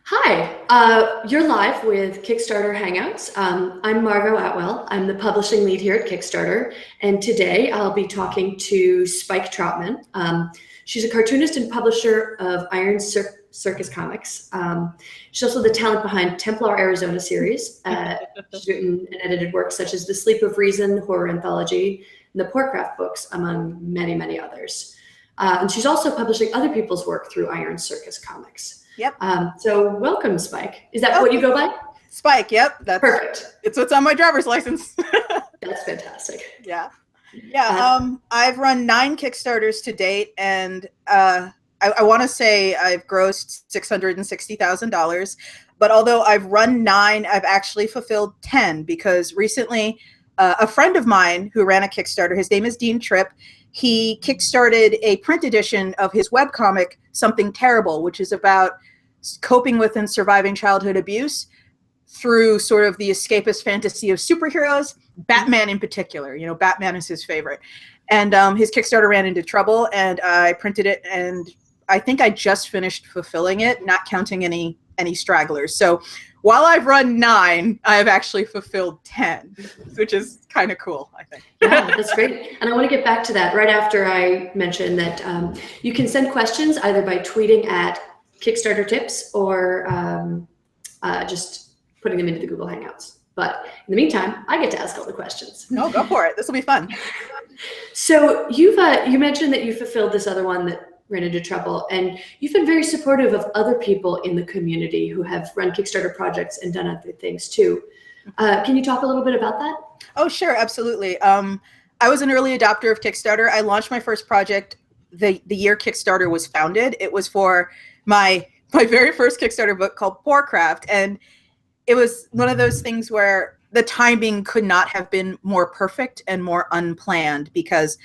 Hi, you're live with Kickstarter Hangouts. I'm Margot Atwell. I'm the publishing lead here at Kickstarter, and today I'll be talking to Spike Trotman. She's a cartoonist and publisher of Iron Circus Comics. She's also the talent behind Templar Arizona series. She's written and edited works such as The Sleep of Reason horror anthology and the Poorcraft books, among many, many others. And she's also publishing other people's work through Iron Circus Comics. Yep. So welcome, Spike. Is that what you go by? Spike, yep. That's perfect. It's what's on my driver's license. That's fantastic. Yeah. I've run 9 Kickstarters to date, and I want to say I've grossed $660,000. But although I've run 9, I've actually fulfilled 10 because recently a friend of mine who ran a Kickstarter, his name is Dean Tripp, he kickstarted a print edition of his webcomic, Something Terrible, which is about coping with and surviving childhood abuse through sort of the escapist fantasy of superheroes, Batman in particular. You know, Batman is his favorite. And his Kickstarter ran into trouble, and I printed it, and I think I just finished fulfilling it, not counting any stragglers. So while I've run 9, I've actually fulfilled 10, which is kind of cool, I think. Yeah, that's great. And I want to get back to that right after I mention that you can send questions either by tweeting at Kickstarter tips or just putting them into the Google Hangouts. But in the meantime, I get to ask all the questions. No, go for it. This will be fun. So you mentioned that you fulfilled this other one that ran into trouble, and you've been very supportive of other people in the community who have run Kickstarter projects and done other things too. Can you talk a little bit about that? Oh, sure, absolutely. I was an early adopter of Kickstarter. I launched my first project the year Kickstarter was founded. It was for my very first Kickstarter book called Poorcraft, and it was one of those things where the timing could not have been more perfect and more unplanned because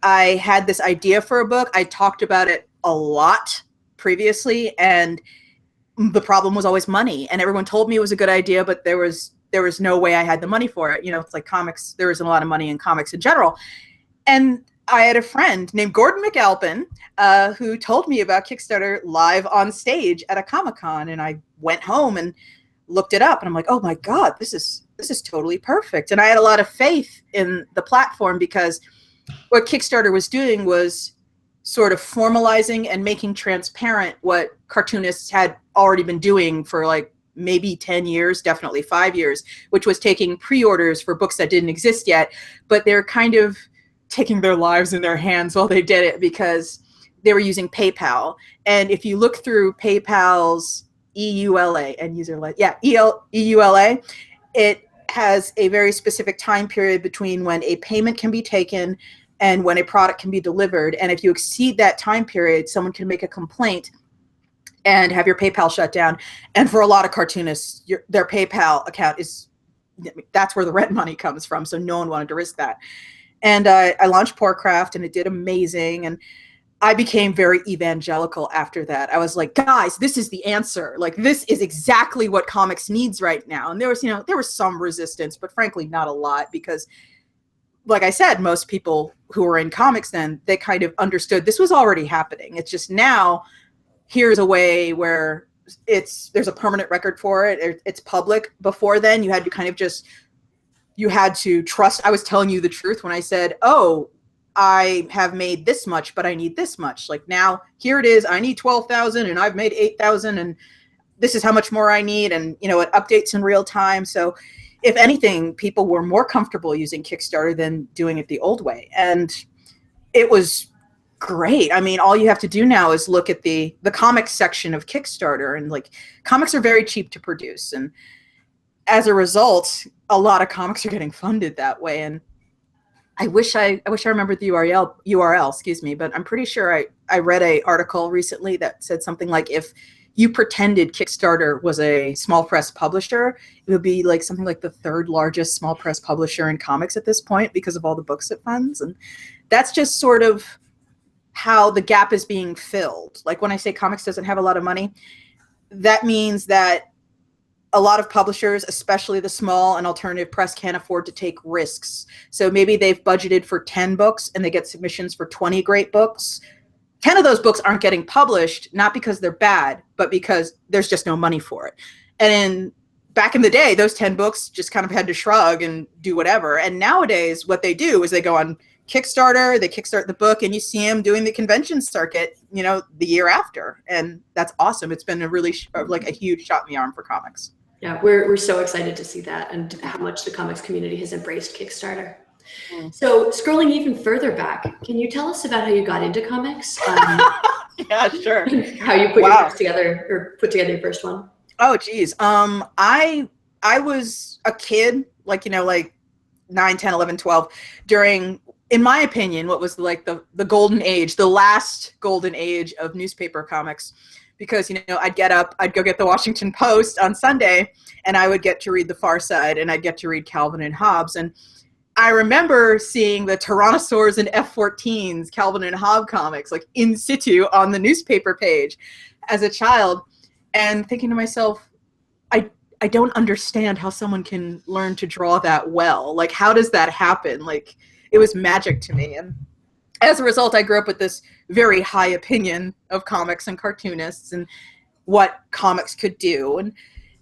I had this idea for a book. I talked about it a lot previously, and the problem was always money. And everyone told me it was a good idea, but there was no way I had the money for it. You know, it's like comics. There isn't a lot of money in comics in general. And I had a friend named Gordon McAlpin who told me about Kickstarter live on stage at a Comic-Con, and I went home and looked it up, and I'm like, oh my God, this is totally perfect. And I had a lot of faith in the platform because what Kickstarter was doing was sort of formalizing and making transparent what cartoonists had already been doing for like maybe 10 years, definitely 5 years, which was taking pre-orders for books that didn't exist yet, but they're kind of taking their lives in their hands while they did it because they were using PayPal. And if you look through PayPal's EULA and EULA, it has a very specific time period between when a payment can be taken and when a product can be delivered. And if you exceed that time period, someone can make a complaint and have your PayPal shut down. And for a lot of cartoonists, their PayPal account that's where the rent money comes from. So no one wanted to risk that. And I launched Poorcraft, and it did amazing. And I became very evangelical after that. I was like, guys, this is the answer. Like, this is exactly what comics needs right now. And there was some resistance, but frankly, not a lot because, like I said, most people who were in comics then, they kind of understood this was already happening. It's just now here's a way where there's a permanent record for it. It's public. Before then, you had to trust I was telling you the truth when I said, oh, I have made this much, but I need this much. Like now, here it is. I need 12,000 and I've made 8,000 and this is how much more I need. And, you know, it updates in real time. So if anything, people were more comfortable using Kickstarter than doing it the old way. And it was great. I mean, all you have to do now is look at the comics section of Kickstarter, and like comics are very cheap to produce. And as a result, a lot of comics are getting funded that way. And I wish I remembered the URL, excuse me, but I'm pretty sure I read an article recently that said something like if you pretended Kickstarter was a small press publisher, it would be like something like the 3rd largest small press publisher in comics at this point because of all the books it funds. And that's just sort of how the gap is being filled. Like when I say comics doesn't have a lot of money, that means that a lot of publishers, especially the small and alternative press, can't afford to take risks. So maybe they've budgeted for 10 books and they get submissions for 20 great books. 10 of those books aren't getting published, not because they're bad, but because there's just no money for it. And back in the day, those 10 books just kind of had to shrug and do whatever. And nowadays, what they do is they go on Kickstarter, they kickstart the book, and you see them doing the convention circuit, the year after. And that's awesome. It's been a really like a huge shot in the arm for comics. Yeah, we're so excited to see that and how much the comics community has embraced Kickstarter. So scrolling even further back, can you tell us about how you got into comics? Yeah, sure. How you put your books together or put together your first one? Oh, geez. I was a kid, like 9, 10, 11, 12, during, in my opinion, what was like the golden age, the last golden age of newspaper comics. Because, I'd get up, I'd go get the Washington Post on Sunday, and I would get to read The Far Side, and I'd get to read Calvin and Hobbes. And I remember seeing the Tyrannosaurs and F-14s, Calvin and Hobbes comics, like in situ on the newspaper page as a child, and thinking to myself, I don't understand how someone can learn to draw that well. Like, how does that happen? Like, it was magic to me. And as a result, I grew up with this very high opinion of comics and cartoonists and what comics could do. And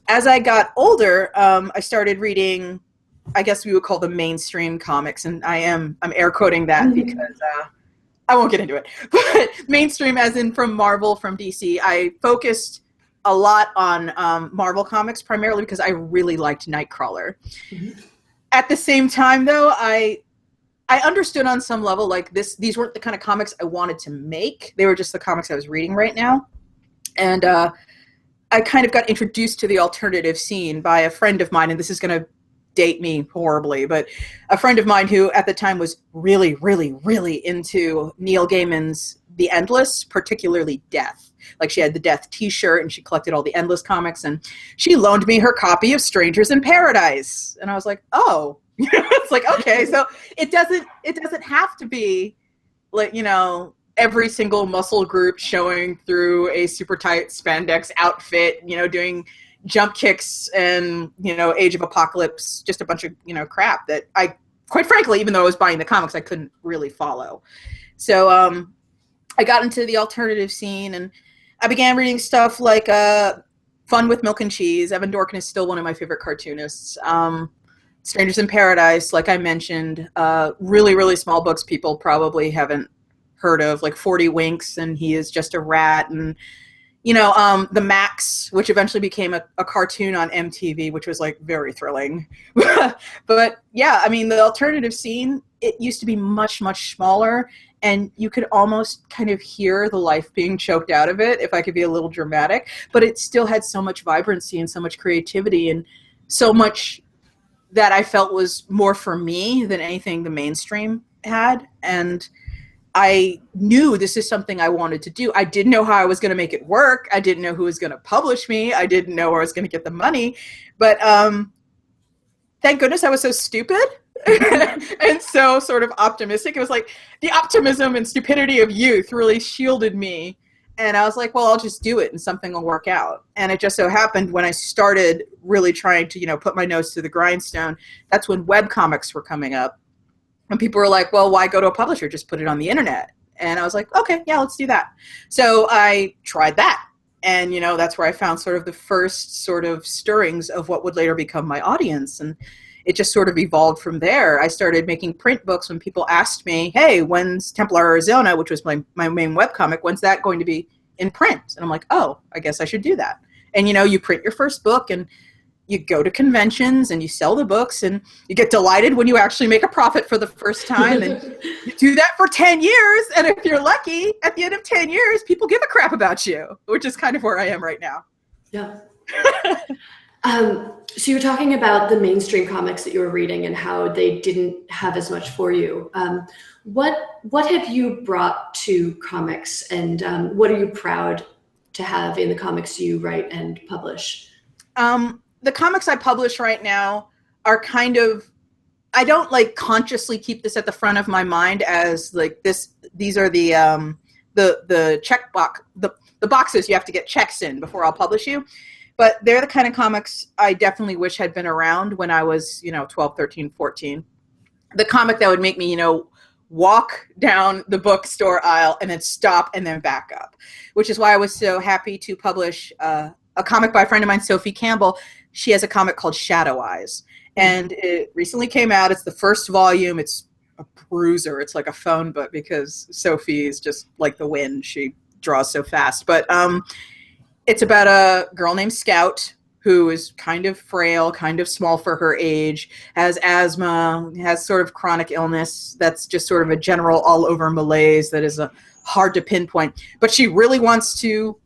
as I got older, I started reading, I guess we would call them mainstream comics. And I'm air quoting that because I won't get into it. But mainstream as in from Marvel, from DC. I focused a lot on Marvel comics, primarily because I really liked Nightcrawler. At the same time, though, I understood on some level, like these weren't the kind of comics I wanted to make. They were just the comics I was reading right now. And I kind of got introduced to the alternative scene by a friend of mine, and this is going to date me horribly, but a friend of mine who at the time was really, really, really into Neil Gaiman's The Endless, particularly Death. Like, she had the Death t-shirt and she collected all the Endless comics, and she loaned me her copy of Strangers in Paradise. And I was like, oh, it's like, okay, so it doesn't have to be like, every single muscle group showing through a super tight spandex outfit, doing jump kicks and, Age of Apocalypse, just a bunch of, crap that I, quite frankly, even though I was buying the comics, I couldn't really follow. So I got into the alternative scene, and I began reading stuff like Fun with Milk and Cheese. Evan Dorkin is still one of my favorite cartoonists. Strangers in Paradise, like I mentioned, really, really small books people probably haven't heard of, like 40 Winks, and He is Just a Rat, and The Max, which eventually became a cartoon on MTV, which was like very thrilling. But yeah, I mean, the alternative scene, it used to be much, much smaller, and you could almost kind of hear the life being choked out of it, if I could be a little dramatic, but it still had so much vibrancy and so much creativity and so much that I felt was more for me than anything the mainstream had. And I knew this is something I wanted to do. I didn't know how I was going to make it work. I didn't know who was going to publish me. I didn't know where I was going to get the money. But thank goodness I was so stupid and so sort of optimistic. It was like the optimism and stupidity of youth really shielded me. And I was like, well, I'll just do it and something will work out. And it just so happened when I started really trying to, put my nose to the grindstone, that's when webcomics were coming up. And people were like, well, why go to a publisher? Just put it on the internet. And I was like, okay, yeah, let's do that. So I tried that. And, that's where I found sort of the first sort of stirrings of what would later become my audience. And it just sort of evolved from there. I started making print books when people asked me, hey, when's Templar, Arizona, which was my main webcomic, when's that going to be in print? And I'm like, oh, I guess I should do that. And, you print your first book and you go to conventions and you sell the books and you get delighted when you actually make a profit for the first time. And you do that for 10 years. And if you're lucky, at the end of 10 years, people give a crap about you, which is kind of where I am right now. Yeah. So you were talking about the mainstream comics that you were reading and how they didn't have as much for you. What have you brought to comics, and what are you proud to have in the comics you write and publish? The comics I publish right now are kind of, I don't like consciously keep this at the front of my mind as like this. These are the check box, the boxes you have to get checks in before I'll publish you. But they're the kind of comics I definitely wish had been around when I was, 12, 13, 14. The comic that would make me, walk down the bookstore aisle and then stop and then back up, which is why I was so happy to publish a comic by a friend of mine, Sophie Campbell. She has a comic called Shadow Eyes, and it recently came out. It's the first volume. It's a bruiser. It's like a phone book because Sophie is just like the wind. She draws so fast. But it's about a girl named Scout who is kind of frail, kind of small for her age, has asthma, has sort of chronic illness that's just sort of a general all-over malaise that is hard to pinpoint. But she really wants to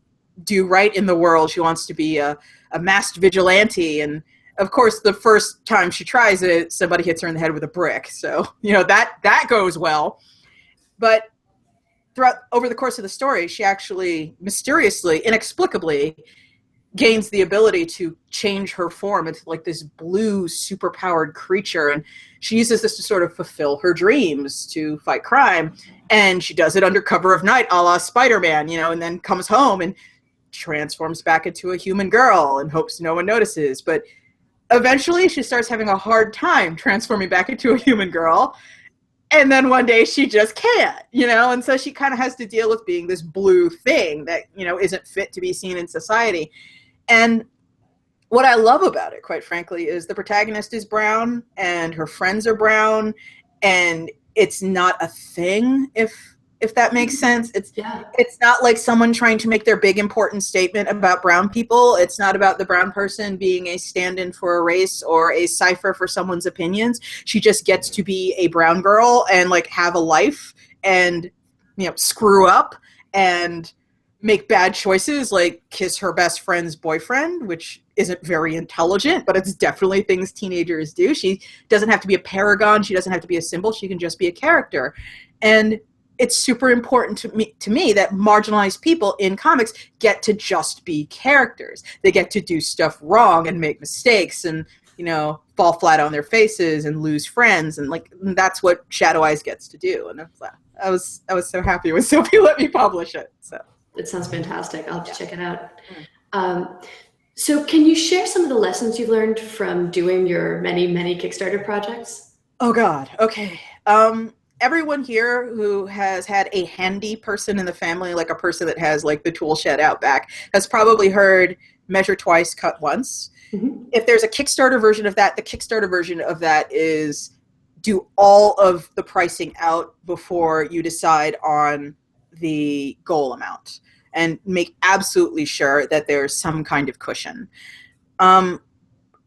do right in the world. She wants to be a masked vigilante. And, of course, the first time she tries it, somebody hits her in the head with a brick. So, that goes well. But over the course of the story, she actually mysteriously, inexplicably, gains the ability to change her form into like this blue superpowered creature, and she uses this to sort of fulfill her dreams, to fight crime, and she does it under cover of night, a la Spider-Man, and then comes home and transforms back into a human girl and hopes no one notices. But eventually she starts having a hard time transforming back into a human girl, and then one day she just can't, and so she kind of has to deal with being this blue thing that, isn't fit to be seen in society. And what I love about it, quite frankly, is the protagonist is brown and her friends are brown, and it's not a thing, if that makes sense. It's not like someone trying to make their big important statement about brown people. It's not about the brown person being a stand-in for a race or a cipher for someone's opinions. She just gets to be a brown girl and like have a life and screw up and make bad choices, like kiss her best friend's boyfriend, which isn't very intelligent, but it's definitely things teenagers do. She doesn't have to be a paragon. She doesn't have to be a symbol. She can just be a character. And it's super important to me that marginalized people in comics get to just be characters. They get to do stuff wrong and make mistakes and, fall flat on their faces and lose friends. And that's what Shadow Eyes gets to do. And I was so happy when Sophie let me publish it. So. It sounds fantastic. I'll have to check it out. So can you share some of the lessons you've learned from doing your many, many Kickstarter projects? Oh, God. Okay. Everyone here who has had a handy person in the family, like a person that has like the tool shed out back, has probably heard measure twice, cut once. Mm-hmm. If there's a Kickstarter version of that, the Kickstarter version of that is do all of the pricing out before you decide on the goal amount, and make absolutely sure that there's some kind of cushion.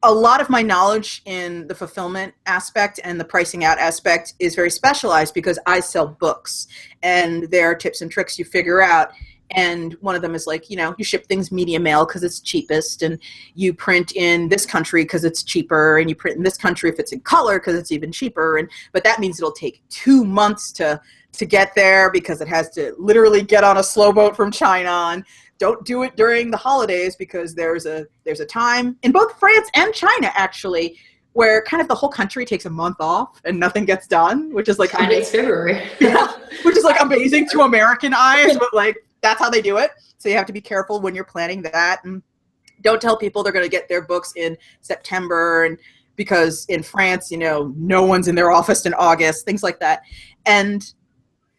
A lot of my knowledge in the fulfillment aspect and the pricing out aspect is very specialized because I sell books, and there are tips and tricks you figure out. And one of them is like, you ship things media mail because it's cheapest, and you print in this country because it's cheaper, and you print in this country if it's in color because it's even cheaper. But that means it'll take 2 months to get there because it has to literally get on a slow boat from China. And don't do it during the holidays because there's a time in both France and China, actually, where kind of the whole country takes a month off and nothing gets done, which is like China, it's February. Which is like amazing to American eyes, but like that's how they do it. So you have to be careful when you're planning that, and don't tell people they're going to get their books in September, and because in France, no one's in their office in August, things like that. And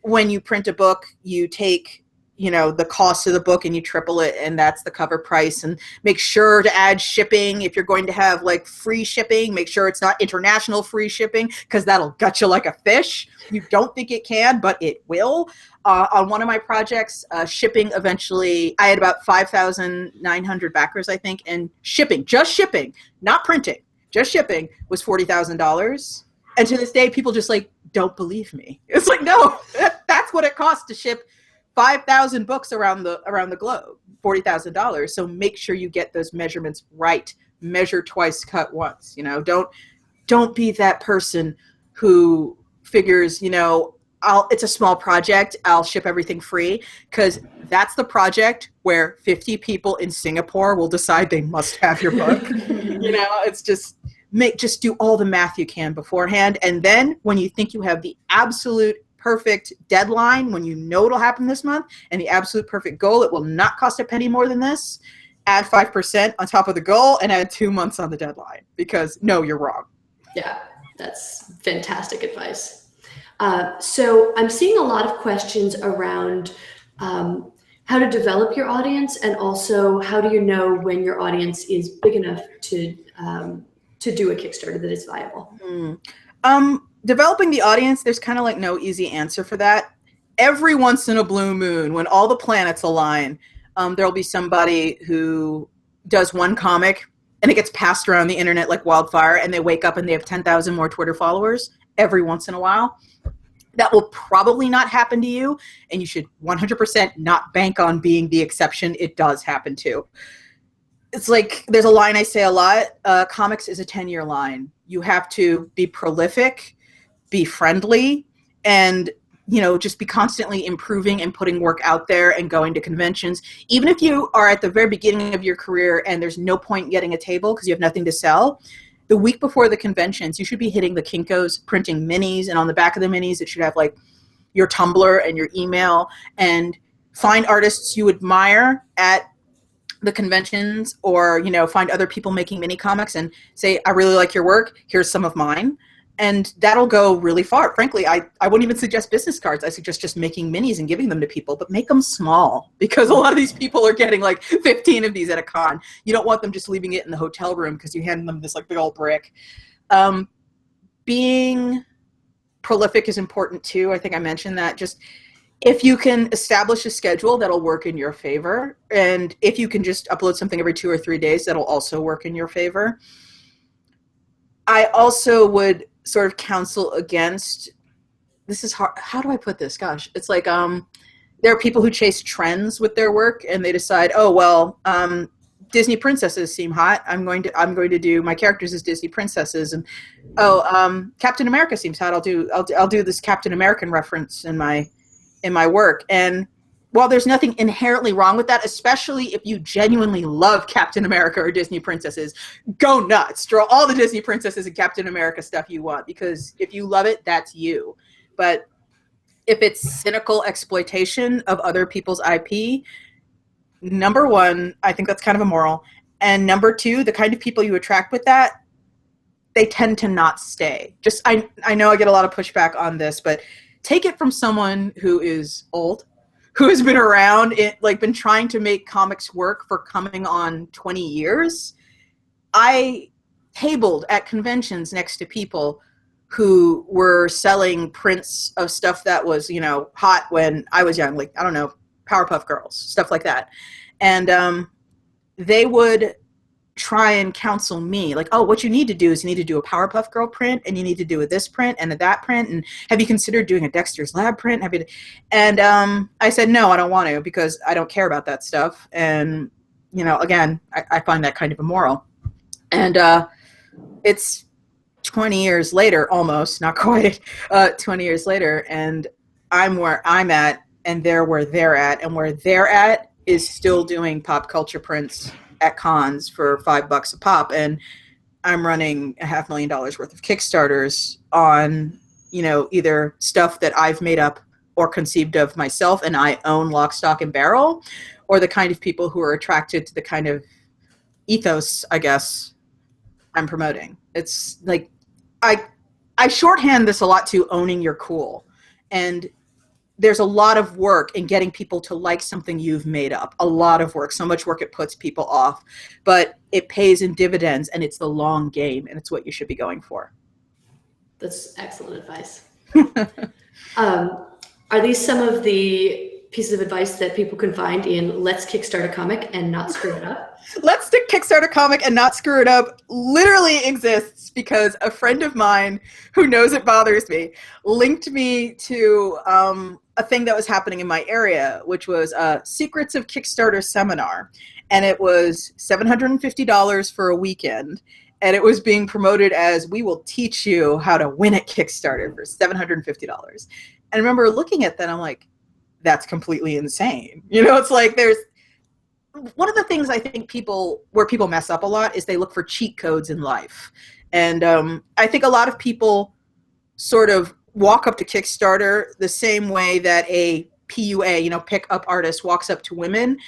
when you print a book, you take the cost of the book and you triple it, and that's the cover price. And make sure to add shipping. If you're going to have like free shipping, make sure it's not international free shipping, because that'll gut you like a fish. You don't think it can, but it will. On one of my projects, shipping eventually, I had about 5,900 backers, I think, and shipping, just shipping, not printing, just shipping was $40,000. And to this day, people just like don't believe me. It's like, no, that's what it costs to ship 5,000 books around the globe, $40,000. So make sure you get those measurements right. Measure twice, cut once. Don't be that person who figures, it's a small project, I'll ship everything free, because that's the project where 50 people in Singapore will decide they must have your book. It's just do all the math you can beforehand, and then when you think you have the absolute perfect deadline, when it'll happen this month, and the absolute perfect goal, it will not cost a penny more than this, add 5% on top of the goal and add 2 months on the deadline, because no, you're wrong. Yeah, that's fantastic advice. So I'm seeing a lot of questions around how to develop your audience, and also how do you know when your audience is big enough to do a Kickstarter that is viable? Developing the audience, there's kind of like no easy answer for that. Every once in a blue moon, when all the planets align, there'll be somebody who does one comic and it gets passed around the internet like wildfire, and they wake up and they have 10,000 more Twitter followers every once in a while. That will probably not happen to you, and you should 100% not bank on being the exception. It does happen too. It's like, there's a line I say a lot, comics is a 10-year line. You have to be prolific, be friendly, and just be constantly improving and putting work out there and going to conventions. Even if you are at the very beginning of your career and there's no point in getting a table because you have nothing to sell, the week before the conventions, you should be hitting the Kinkos, printing minis, and on the back of the minis, it should have like your Tumblr and your email, and find artists you admire at the conventions, or, find other people making mini comics and say, I really like your work. Here's some of mine. And that'll go really far. Frankly, I wouldn't even suggest business cards. I suggest just making minis and giving them to people, but make them small, because a lot of these people are getting like 15 of these at a con. You don't want them just leaving it in the hotel room because you hand them this like big old brick. Being prolific is important too. I think I mentioned that. Just if you can establish a schedule, that'll work in your favor. And if you can just upload something every 2 or 3 days, that'll also work in your favor. I also would sort of counsel against, this is hard, how do I put this? Gosh, it's like there are people who chase trends with their work, and they decide, oh well, Disney princesses seem hot. I'm going to do my characters as Disney princesses, and Captain America seems hot. I'll do this Captain American reference in my work. And while there's nothing inherently wrong with that, especially if you genuinely love Captain America or Disney princesses, go nuts. Draw all the Disney princesses and Captain America stuff you want, because if you love it, that's you. But if it's cynical exploitation of other people's IP, number one, I think that's kind of immoral. And number two, the kind of people you attract with that, they tend to not stay. Just, I know I get a lot of pushback on this, but take it from someone who is old, who has been around, been trying to make comics work for coming on 20 years. I tabled at conventions next to people who were selling prints of stuff that was, hot when I was young, like, I don't know, Powerpuff Girls, stuff like that. And they would try and counsel me, like, oh, what you need to do is you need to do a Powerpuff Girl print, and you need to do this print and that print, and have you considered doing a Dexter's Lab print? And I said, no, I don't want to, because I don't care about that stuff. And, again, I find that kind of immoral. And it's 20 years later, almost, not quite, 20 years later, and I'm where I'm at, and they're where they're at, and where they're at is still doing pop culture prints at cons for $5 a pop, and I'm running $500,000 worth of Kickstarters on, either stuff that I've made up or conceived of myself and I own lock, stock, and barrel, or the kind of people who are attracted to the kind of ethos, I guess, I'm promoting. It's like, I shorthand this a lot to owning your cool, and there's a lot of work in getting people to like something you've made up. A lot of work, so much work it puts people off, but it pays in dividends, and it's the long game, and it's what you should be going for. That's excellent advice. Are these some of the pieces of advice that people can find in Let's Kickstart a Comic and Not Screw It Up? Let's Kickstart a Comic and Not Screw It Up literally exists because a friend of mine who knows it bothers me linked me to a thing that was happening in my area, which was a Secrets of Kickstarter seminar. And it was $750 for a weekend. And it was being promoted as, we will teach you how to win at Kickstarter for $750. And I remember looking at that, I'm like, that's completely insane. It's like, there's one of the things I think people mess up a lot is they look for cheat codes in life. And I think a lot of people sort of walk up to Kickstarter the same way that a PUA, pick-up artist walks up to women,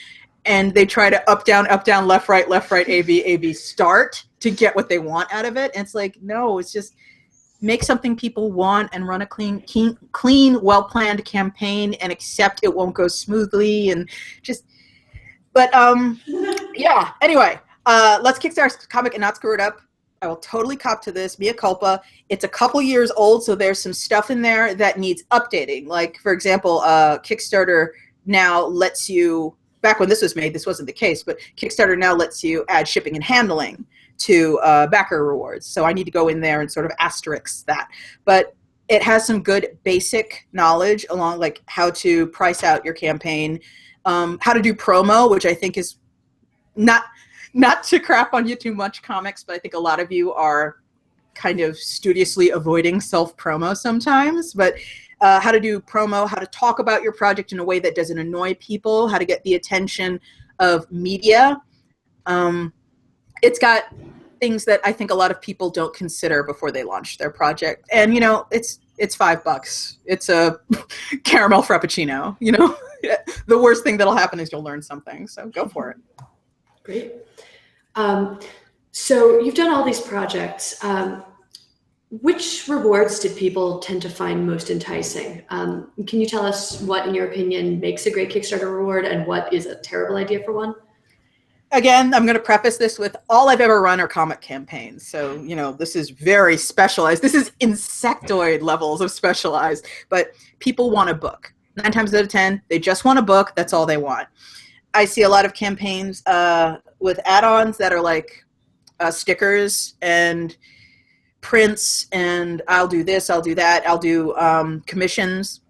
and they try to up, down, left, right, A, B, start to get what they want out of it. And it's like, no, it's just, make something people want and run a clean, well-planned campaign and accept it won't go smoothly and just, but yeah, anyway, let's kickstart this comic and not screw it up. I will totally cop to this, mea culpa. It's a couple years old, so there's some stuff in there that needs updating. Like, for example, Kickstarter now lets you, back when this was made, this wasn't the case, but Kickstarter now lets you add shipping and handling to backer rewards. So I need to go in there and sort of asterisk that. But it has some good basic knowledge along like how to price out your campaign, how to do promo, which I think is not to crap on you too much, comics, but I think a lot of you are kind of studiously avoiding self-promo sometimes. But how to do promo, how to talk about your project in a way that doesn't annoy people, how to get the attention of media. It's got things that I think a lot of people don't consider before they launch their project. And, you know, it's $5. It's a caramel frappuccino, you know. The worst thing that'll happen is you'll learn something. So go for it. Great. So you've done all these projects. Which rewards did people tend to find most enticing? Can you tell us what, in your opinion, makes a great Kickstarter reward and what is a terrible idea for one? Again, I'm going to preface this with all I've ever run are comic campaigns. So, you know, this is very specialized. This is insectoid levels of specialized, but people want a book. 9 times out of 10, they just want a book. That's all they want. I see a lot of campaigns with add-ons that are like stickers and prints, and I'll do this, I'll do that, I'll do commissions.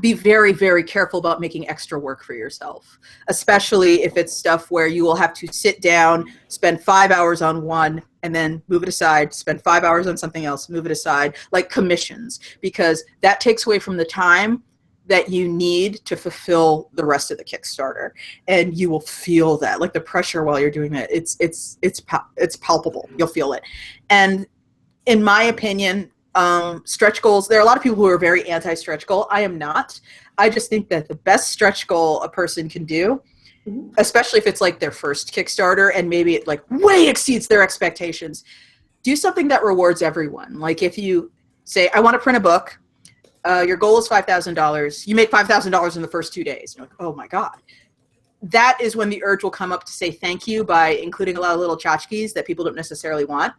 Be very, very careful about making extra work for yourself, especially if it's stuff where you will have to sit down, spend 5 hours on one, and then move it aside, spend 5 hours on something else, move it aside, like commissions, because that takes away from the time that you need to fulfill the rest of the Kickstarter, and you will feel that, like the pressure while you're doing that. It's palpable. You'll feel it, and in my opinion, stretch goals, there are a lot of people who are very anti-stretch goal. I am not. I just think that the best stretch goal a person can do, especially if it's like their first Kickstarter and maybe it like way exceeds their expectations, do something that rewards everyone. Like if you say, I want to print a book, your goal is $5,000. You make $5,000 in the first 2 days. You're like, oh my God. That is when the urge will come up to say thank you by including a lot of little tchotchkes that people don't necessarily want.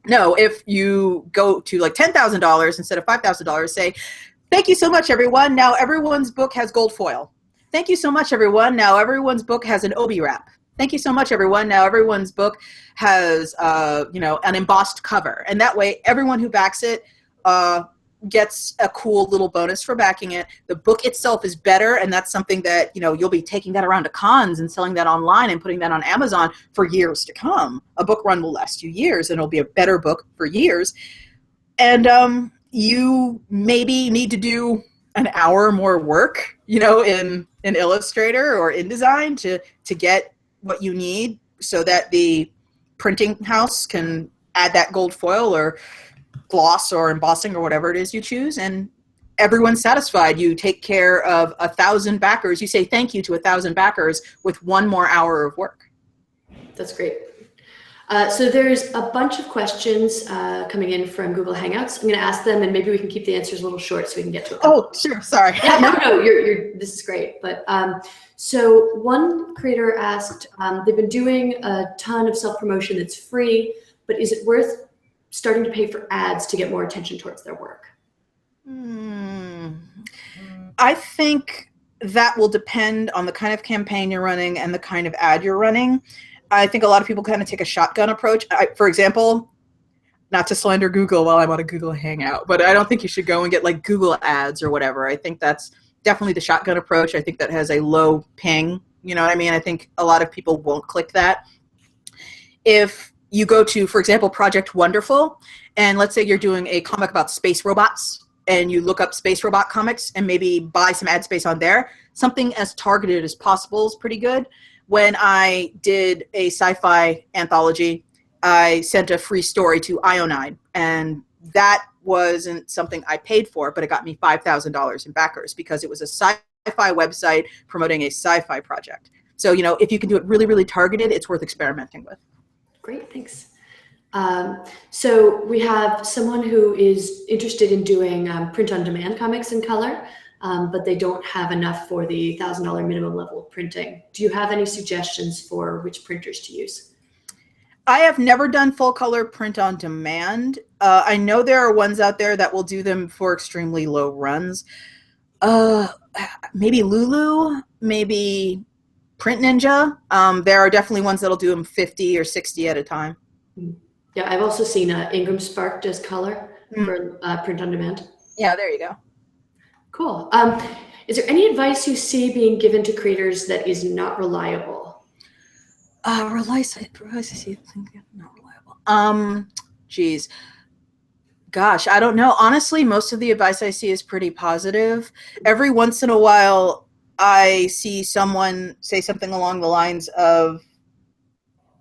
No, if you go to like $10,000 instead of $5,000, say, thank you so much, everyone. Now everyone's book has gold foil. Thank you so much, everyone. Now everyone's book has an Obi wrap. Thank you so much, everyone. Now everyone's book has, you know, an embossed cover. And that way, everyone who backs it gets a cool little bonus for backing it. The book itself is better, and that's something that, you know, you'll be taking that around to cons and selling that online and putting that on Amazon for years to come. A book run will last you years, and it'll be a better book for years. And you maybe need to do an hour more work, you know, in Illustrator or InDesign to get what you need so that the printing house can add that gold foil or gloss or embossing or whatever it is you choose, and everyone's satisfied. You take care of 1,000 backers. You say thank you to 1,000 backers with 1 more hour of work. That's great. So there's a bunch of questions coming in from Google Hangouts. I'm going to ask them, and maybe we can keep the answers a little short so we can get to it. Oh, sure. Sorry. Yeah, no, this is great. But so one creator asked, they've been doing a ton of self-promotion that's free, but is it worth starting to pay for ads to get more attention towards their work? I think that will depend on the kind of campaign you're running and the kind of ad you're running. I think a lot of people kind of take a shotgun approach. For example, not to slander Google while I'm on a Google Hangout, but I don't think you should go and get like Google ads or whatever. I think that's definitely the shotgun approach. I think that has a low ping. You know what I mean? I think a lot of people won't click that. If you go to, for example, Project Wonderful, and let's say you're doing a comic about space robots, and you look up space robot comics and maybe buy some ad space on there, something as targeted as possible is pretty good. When I did a sci-fi anthology, I sent a free story to Ionide, and that wasn't something I paid for, but it got me $5,000 in backers because it was a sci-fi website promoting a sci-fi project. So, you know, if you can do it really, really targeted, it's worth experimenting with. Great, thanks. So we have someone who is interested in doing print-on-demand comics in color, but they don't have enough for the $1,000 minimum level of printing. Do you have any suggestions for which printers to use? I have never done full color print on demand. I know there are ones out there that will do them for extremely low runs. Maybe Lulu, maybe Print Ninja. There are definitely ones that'll do them 50 or 60 at a time. Yeah, I've also seen Ingram Spark does color for print on demand. Yeah, there you go. Cool. Is there any advice you see being given to creators that is not reliable? Not reliable. Geez. Gosh, I don't know. Honestly, most of the advice I see is pretty positive. Every once in a while, I see someone say something along the lines of,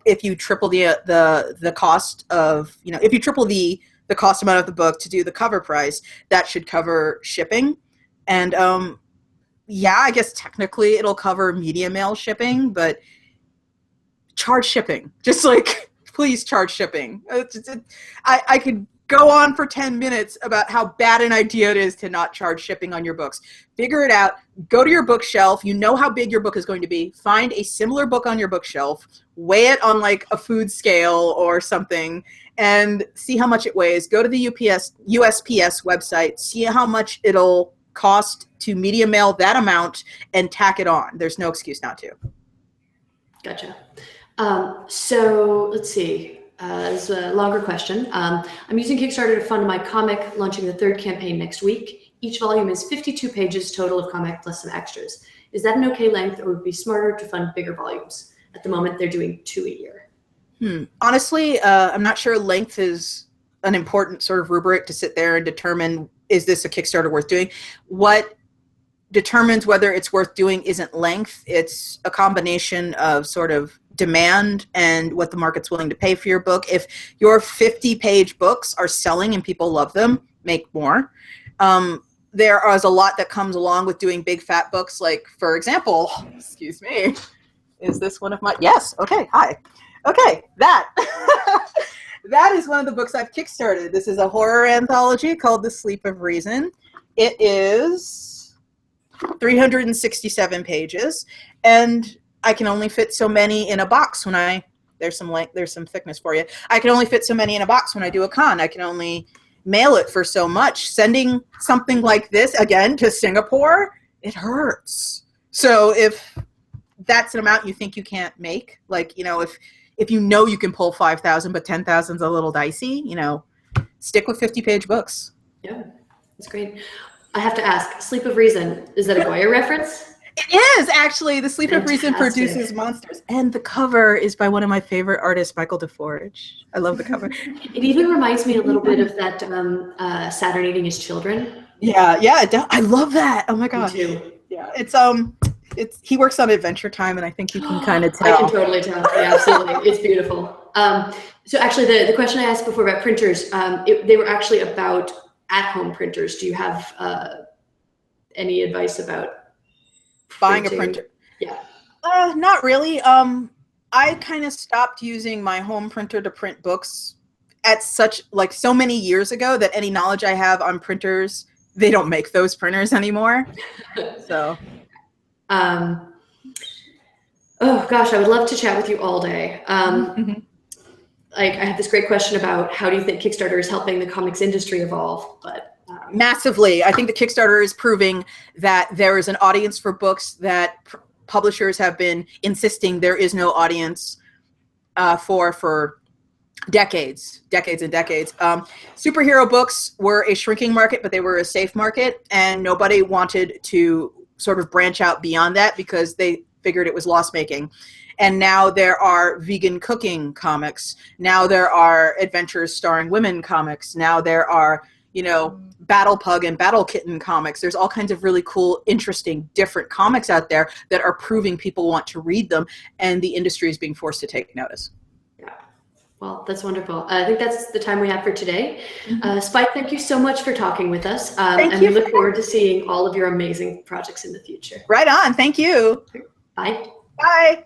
if you triple the cost of, if you triple the cost amount of the book to do the cover price, that should cover shipping. And yeah, I guess technically it'll cover media mail shipping, but charge shipping. Just like, please charge shipping. I could go on for 10 minutes about how bad an idea it is to not charge shipping on your books. Figure it out. Go to your bookshelf. You know how big your book is going to be. Find a similar book on your bookshelf. Weigh it on like a food scale or something and see how much it weighs. Go to the USPS website. See how much it'll cost to media mail that amount and tack it on. There's no excuse not to. Gotcha. So let's see. This is a longer question. I'm using Kickstarter to fund my comic, launching the 3rd campaign next week. Each volume is 52 pages total of comic plus some extras. Is that an okay length, or would it be smarter to fund bigger volumes? At the moment, they're doing 2 a year. Honestly, I'm not sure length is an important sort of rubric to sit there and determine, is this a Kickstarter worth doing? What determines whether it's worth doing isn't length. It's a combination of sort of demand and what the market's willing to pay for your book. If your 50-page books are selling and people love them, make more. There is a lot that comes along with doing big fat books. Like, for example, excuse me, is this one of my, yes, okay, hi. Okay, that. That is one of the books I've kickstarted. This is a horror anthology called The Sleep of Reason. It is 367 pages, and I can only fit so many in a box when there's some thickness for you. I can only fit so many in a box when I do a con. I can only mail it for so much. Sending something like this, again, to Singapore, it hurts. So if that's an amount you think you can't make, like, if you know you can pull 5,000, but 10,000 is a little dicey, stick with 50-page books. Yeah, that's great. I have to ask, Sleep of Reason, is that a Goya reference? It is, actually. The Sleep of Reason produces monsters. And the cover is by one of my favorite artists, Michael DeForge. I love the cover. It even reminds me a little bit of that Saturn Eating His Children. Yeah, I love that. Oh my god. Me too. Yeah, he works on Adventure Time, and I think you can kind of tell. I can totally tell. Yeah, absolutely. It's beautiful. So actually, the question I asked before about printers, they were actually about at-home printers. Do you have any advice about buying a printer? Yeah. Not really. I kind of stopped using my home printer to print books at so many years ago that any knowledge I have on printers, they don't make those printers anymore. So. Oh gosh, I would love to chat with you all day. Like, I had this great question about how do you think Kickstarter is helping the comics industry evolve, but massively. I think the Kickstarter is proving that there is an audience for books that publishers have been insisting there is no audience for decades and decades. Superhero books were a shrinking market, but they were a safe market, and nobody wanted to sort of branch out beyond that because they figured it was loss-making. And now there are vegan cooking comics. Now there are adventures starring women comics. Now there are, Battle Pug and Battle Kitten comics. There's all kinds of really cool, interesting, different comics out there that are proving people want to read them, and the industry is being forced to take notice. Yeah. Well, that's wonderful. I think that's the time we have for today. Spike, thank you so much for talking with us. And we look forward to seeing all of your amazing projects in the future. Right on. Thank you. Bye. Bye.